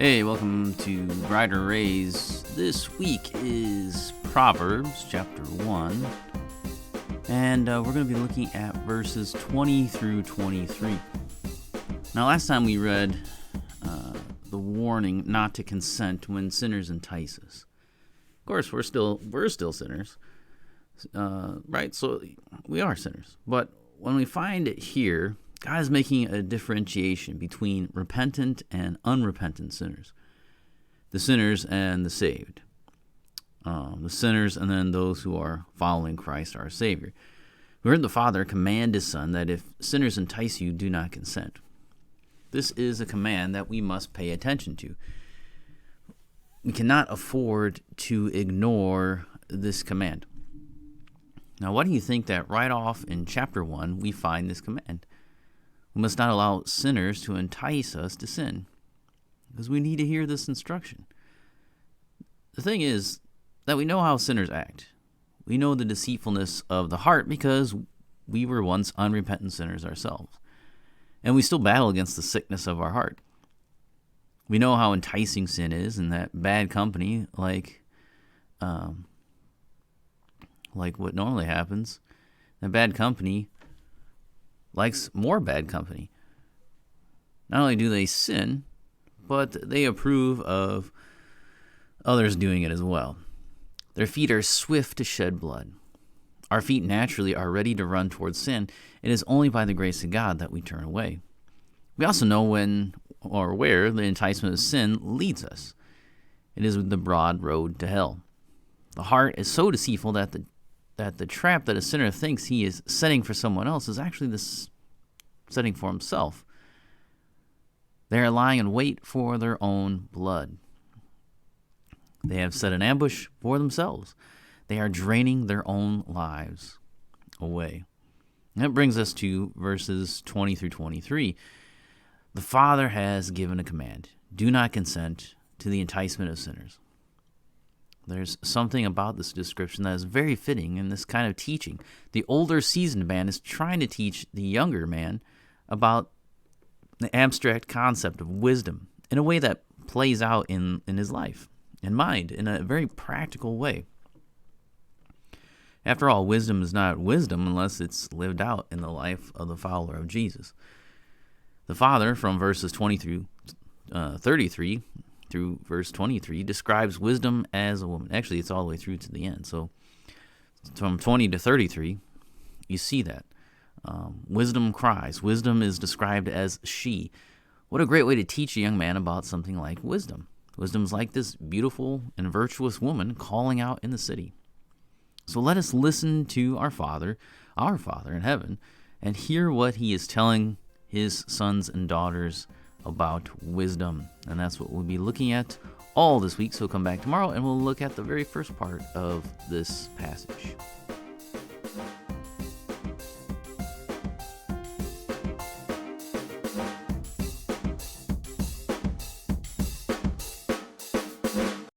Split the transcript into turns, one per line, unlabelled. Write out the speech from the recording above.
Hey, welcome to Rider Rays. This week is Proverbs chapter 1, and we're going to be looking at verses 20 through 23. Now, last time we read the warning not to consent when sinners entice us. Of course, we're still sinners, right? So we are sinners. But when we find it here, God is making a differentiation between repentant and unrepentant sinners. The sinners and the saved. The sinners and then those who are following Christ our Savior. We heard the Father command His Son that if sinners entice you, do not consent. This is a command that we must pay attention to. We cannot afford to ignore this command. Now, why do you think that right off in chapter 1 we find this command? We must not allow sinners to entice us to sin, because we need to hear this instruction. The thing is that we know how sinners act. We know the deceitfulness of the heart because we were once unrepentant sinners ourselves, and we still battle against the sickness of our heart. We know how enticing sin is, and that bad company, like what normally happens, that bad company likes more bad company. Not only do they sin, but they approve of others doing it as well. Their feet are swift to shed blood. Our feet naturally are ready to run towards sin. It is only by the grace of God that we turn away. We also know when or where the enticement of sin leads us. It is the broad road to hell. The heart is so deceitful that the trap that a sinner thinks he is setting for someone else is actually this setting for himself. They are lying in wait for their own blood. They have set an ambush for themselves. They are draining their own lives away. And that brings us to verses 20 through 23. The Father has given a command. Do not consent to the enticement of sinners. There's something about this description that is very fitting in this kind of teaching. The older seasoned man is trying to teach the younger man about the abstract concept of wisdom in a way that plays out in his life and mind in a very practical way. After all, wisdom is not wisdom unless it's lived out in the life of the follower of Jesus. The Father, from verses 20 through 33 through verse 23, describes wisdom as a woman. Actually, it's all the way through to the end. So from 20 to 33, you see that. Wisdom cries. Wisdom is described as she. What a great way to teach a young man about something like wisdom. Wisdom is like this beautiful and virtuous woman calling out in the city. So let us listen to our Father in heaven, and hear what He is telling His sons and daughters about wisdom. And that's what we'll be looking at all this week. So come back tomorrow and we'll look at the very first part of this passage.